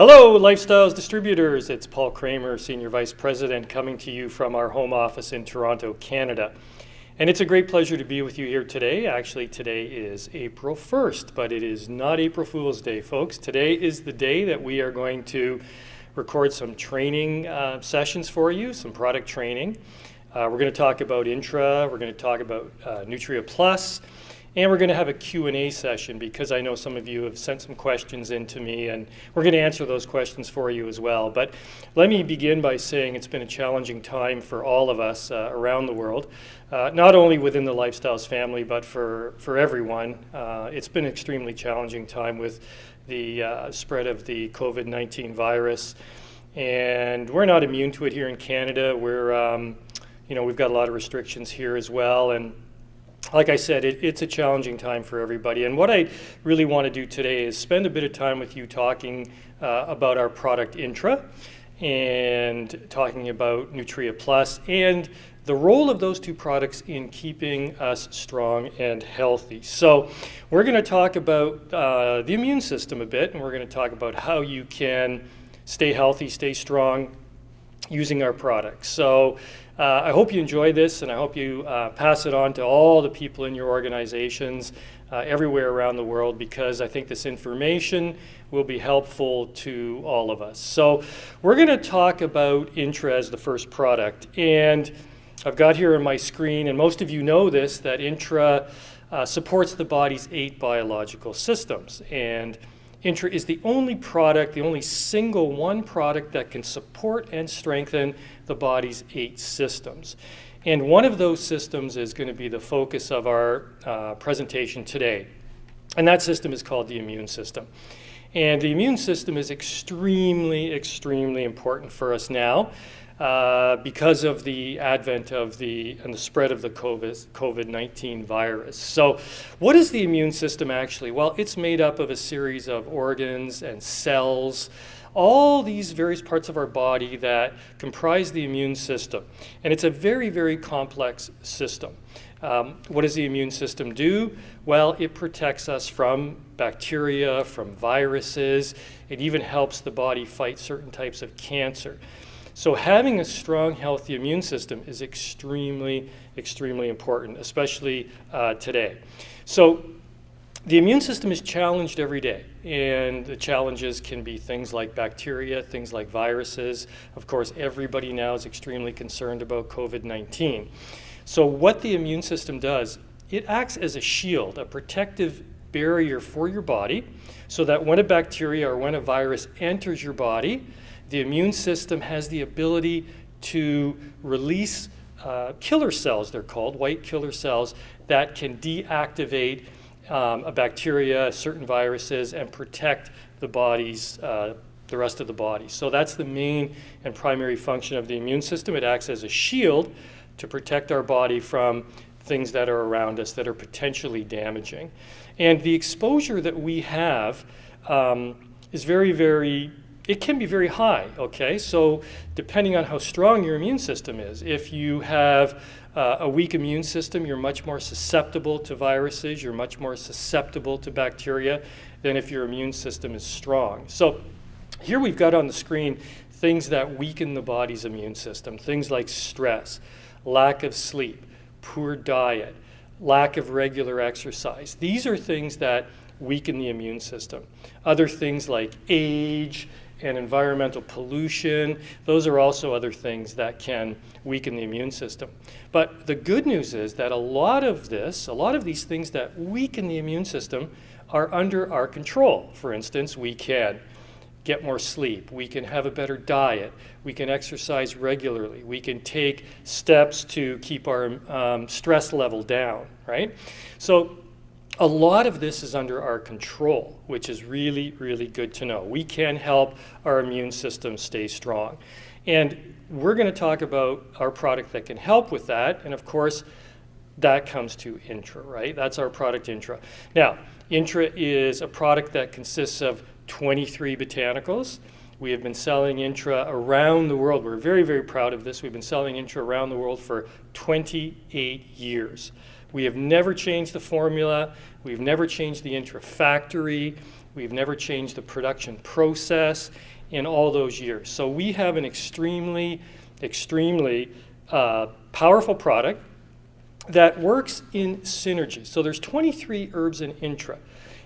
Hello, Lifesyles distributors. It's Paul Kramer, Senior Vice President, coming to you from our home office in Toronto, Canada. And it's a great pleasure to be with you here today. Actually, today is April 1st, but it is not April Fool's Day, folks. Today is the day that we are going to record some training sessions for you, some product training. We're going to talk about Intra, we're going to talk about Nutria Plus, and we're going to have a Q&A session because I know some of you have sent some questions in to me, and we're going to answer those questions for you as well. But let me begin by saying it's been a challenging time for all of us around the world, not only within the Lifesyles family, but for everyone. It's been an extremely challenging time with the spread of the COVID-19 virus, and we're not immune to it here in Canada. We've got a lot of restrictions here as well, and like I said, it's a challenging time for everybody. And what I really want to do today is spend a bit of time with you talking about our product Intra and talking about Nutria Plus and the role of those two products in keeping us strong and healthy. So we're going to talk about the immune system a bit, and we're going to talk about how you can stay healthy, stay strong using our products. So I hope you enjoy this, and I hope you pass it on to all the people in your organizations everywhere around the world, because I think this information will be helpful to all of us. So we're going to talk about Intra as the first product, and I've got here on my screen, and most of you know this, that Intra supports the body's 8 biological systems, and Intra is the only product, the only single one product that can support and strengthen the body's 8 systems. And one of those systems is going to be the focus of our presentation today. And that system is called the immune system. And the immune system is extremely, extremely important for us now because of the advent of and the spread of the COVID-19 virus. So what is the immune system actually? Well, it's made up of a series of organs and cells, all these various parts of our body that comprise the immune system. And it's a very, very complex system. What does the immune system do? Well, it protects us from bacteria, from viruses. It even helps the body fight certain types of cancer. So having a strong, healthy immune system is extremely, extremely important, especially today. So the immune system is challenged every day, and the challenges can be things like bacteria, things like viruses. Of course, everybody now is extremely concerned about COVID-19. So what the immune system does, it acts as a shield, a protective barrier for your body, so that when a bacteria or when a virus enters your body, the immune system has the ability to release killer cells, they're called, white killer cells, that can deactivate a bacteria, certain viruses, and protect the rest of the body. So that's the main and primary function of the immune system. It acts as a shield to protect our body from things that are around us that are potentially damaging. And the exposure that we have is it can be very high, okay? So depending on how strong your immune system is, if you have a weak immune system, you're much more susceptible to viruses, you're much more susceptible to bacteria than if your immune system is strong. So here we've got on the screen things that weaken the body's immune system, things like stress, lack of sleep, poor diet, lack of regular exercise. These are things that weaken the immune system. Other things like age and environmental pollution, those are also other things that can weaken the immune system. But the good news is that a lot of these things that weaken the immune system are under our control. For instance, we can get more sleep, we can have a better diet, we can exercise regularly, we can take steps to keep our stress level down, right? So a lot of this is under our control, which is really, really good to know. We can help our immune system stay strong. And we're going to talk about our product that can help with that. And of course, that comes to Intra, right? That's our product Intra. Now, Intra is a product that consists of 23 botanicals. We have been selling Intra around the world. We're very, very proud of this. We've been selling Intra around the world for 28 years. We have never changed the formula. We've never changed the Intra factory. We've never changed the production process in all those years. So we have an extremely powerful product that works in synergy. So there's 23 herbs in Intra.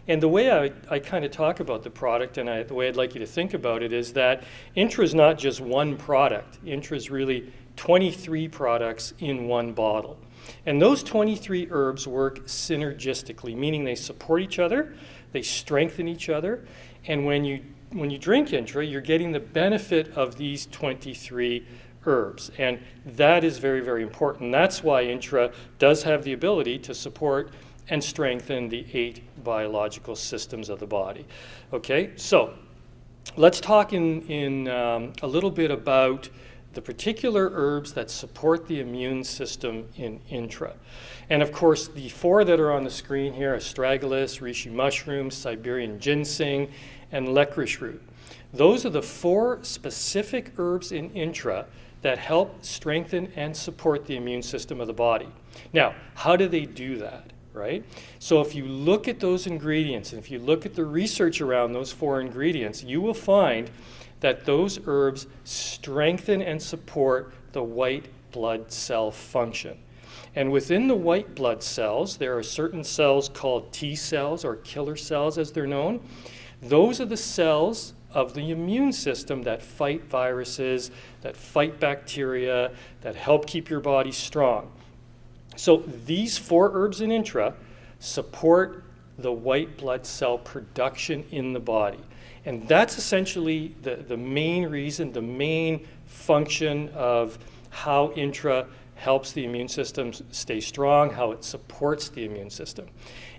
And the way I kind of talk about the product, and the way I'd like you to think about it, is that Intra is not just one product. Intra is really 23 products in one bottle. And those 23 herbs work synergistically, meaning they support each other, they strengthen each other, and when you drink Intra, you're getting the benefit of these 23 herbs. And that is very, very important. That's why Intra does have the ability to support and strengthen the 8 biological systems of the body. Okay, so let's talk in a little bit about the particular herbs that support the immune system in Intra. And of course, the 4 that are on the screen here: astragalus, reishi mushroom, Siberian ginseng, and licorice root. Those are the 4 specific herbs in Intra that help strengthen and support the immune system of the body. Now, how do they do that, right? So if you look at those ingredients, and if you look at the research around those 4 ingredients, you will find that those herbs strengthen and support the white blood cell function. And within the white blood cells, there are certain cells called T cells, or killer cells as they're known. Those are the cells of the immune system that fight viruses, that fight bacteria, that help keep your body strong. So these 4 herbs in Intra support the white blood cell production in the body. And that's essentially the main reason, the main function of how Intra helps the immune system stay strong, how it supports the immune system.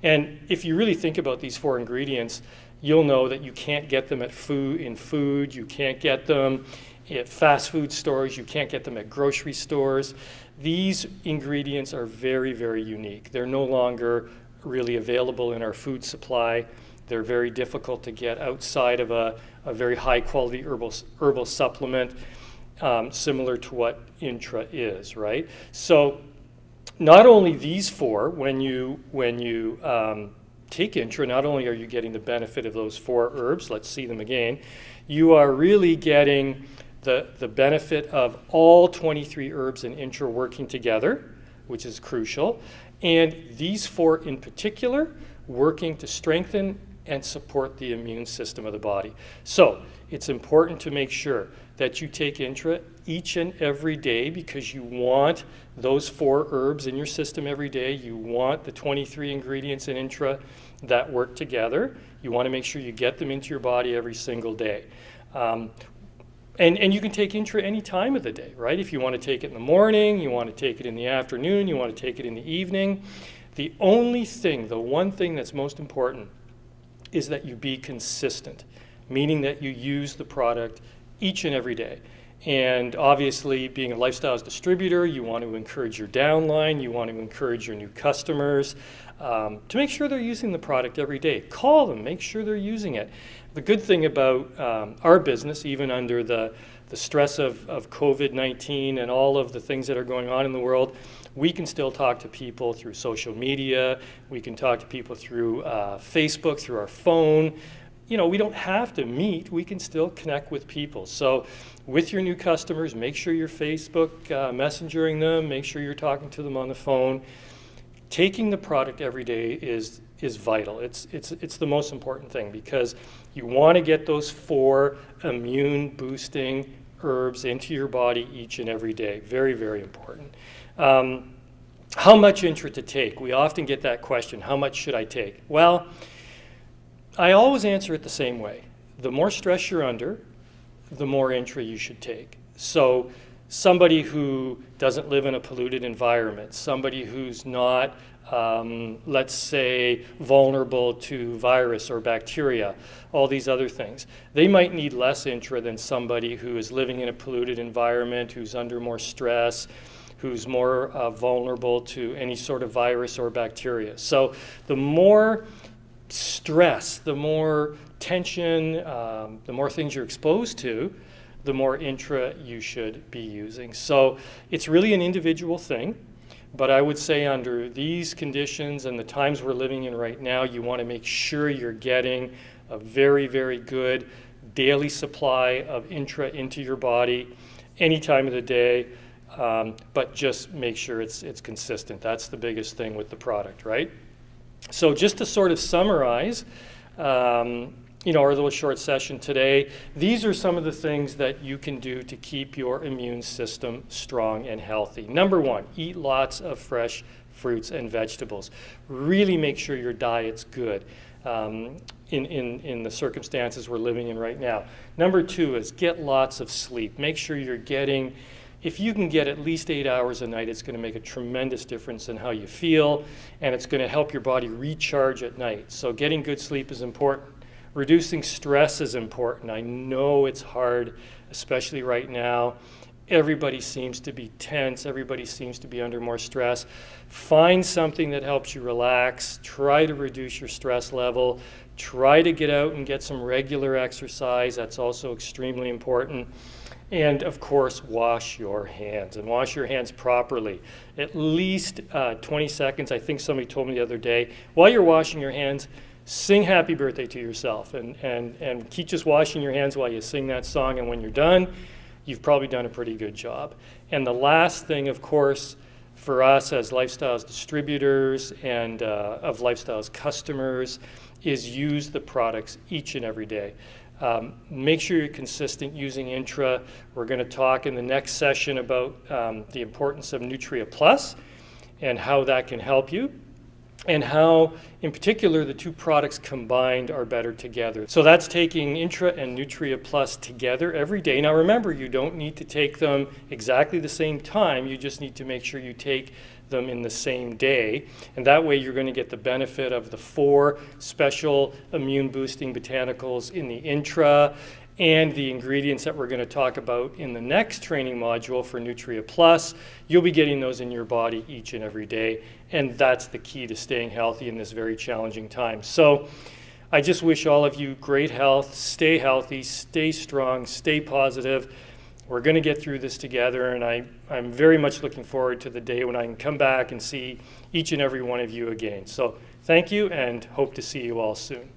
And if you really think about these 4 ingredients, you'll know that you can't get them in food, you can't get them at fast food stores, you can't get them at grocery stores. These ingredients are very, very unique. They're no longer really available in our food supply. They're very difficult to get outside of a very high quality herbal supplement, similar to what Intra is, right? So not only these 4, when you take Intra, not only are you getting the benefit of those 4 herbs, let's see them again, you are really getting the benefit of all 23 herbs in Intra working together, which is crucial, and these 4 in particular working to strengthen and support the immune system of the body. So it's important to make sure that you take Intra each and every day, because you want those 4 herbs in your system every day. You want the 23 ingredients in Intra that work together. You want to make sure you get them into your body every single day. And you can take Intra any time of the day, right? If you want to take it in the morning, you want to take it in the afternoon, you want to take it in the evening. The one thing that's most important is that you be consistent, meaning that you use the product each and every day. And obviously, being a Lifesyles distributor, you want to encourage your downline, you want to encourage your new customers to make sure they're using the product every day. Call them, make sure they're using it. The good thing about our business, even under the stress of COVID-19 and all of the things that are going on in the world, we can still talk to people through social media. We can talk to people through Facebook, through our phone. You know, we don't have to meet. We can still connect with people. So with your new customers, make sure you're Facebook messengering them. Make sure you're talking to them on the phone. Taking the product every day is vital. It's the most important thing, because you want to get those 4 immune boosting herbs into your body each and every day. Very, very important. How much Intra to take? We often get that question. How much should I take? Well, I always answer it the same way. The more stress you're under, the more Intra you should take. So somebody who doesn't live in a polluted environment, somebody who's not, let's say, vulnerable to virus or bacteria, all these other things, they might need less Intra than somebody who is living in a polluted environment, who's under more stress, who's more vulnerable to any sort of virus or bacteria. So the more stress, the more tension, the more things you're exposed to, the more Intra you should be using. So it's really an individual thing, But I would say under these conditions and the times we're living in right now, you want to make sure you're getting a very, very good daily supply of Intra into your body any time of the day, but just make sure it's consistent. That's the biggest thing with the product, right? So just to sort of summarize, our little short session today, these are some of the things that you can do to keep your immune system strong and healthy. Number one, eat lots of fresh fruits and vegetables. Really make sure your diet's good in the circumstances we're living in right now. Number two is get lots of sleep. Make sure you're getting, if you can get at least 8 hours a night, it's going to make a tremendous difference in how you feel, and it's going to help your body recharge at night. So getting good sleep is important. Reducing stress is important. I know it's hard, especially right now. Everybody seems to be tense. Everybody seems to be under more stress. Find something that helps you relax. Try to reduce your stress level. Try to get out and get some regular exercise. That's also extremely important. And of course, wash your hands, and wash your hands properly. At least 20 seconds. I think somebody told me the other day, while you're washing your hands, sing happy birthday to yourself, and keep just washing your hands while you sing that song, and when you're done, you've probably done a pretty good job. And the last thing, of course, for us as Lifesyles distributors and of Lifesyles customers is use the products each and every day. Make sure you're consistent using Intra. We're going to talk in the next session about the importance of Nutria Plus and how that can help you, and how, in particular, the two products combined are better together. So that's taking Intra and Nutria Plus together every day. Now remember, you don't need to take them exactly the same time. You just need to make sure you take them in the same day. And that way you're going to get the benefit of the 4 special immune-boosting botanicals in the Intra, and the ingredients that we're going to talk about in the next training module for Nutria Plus. You'll be getting those in your body each and every day, and that's the key to staying healthy in this very challenging time. So I just wish all of you great health. Stay healthy, stay strong, stay positive. We're going to get through this together, and I'm very much looking forward to the day when I can come back and see each and every one of you again. So thank you, and hope to see you all soon.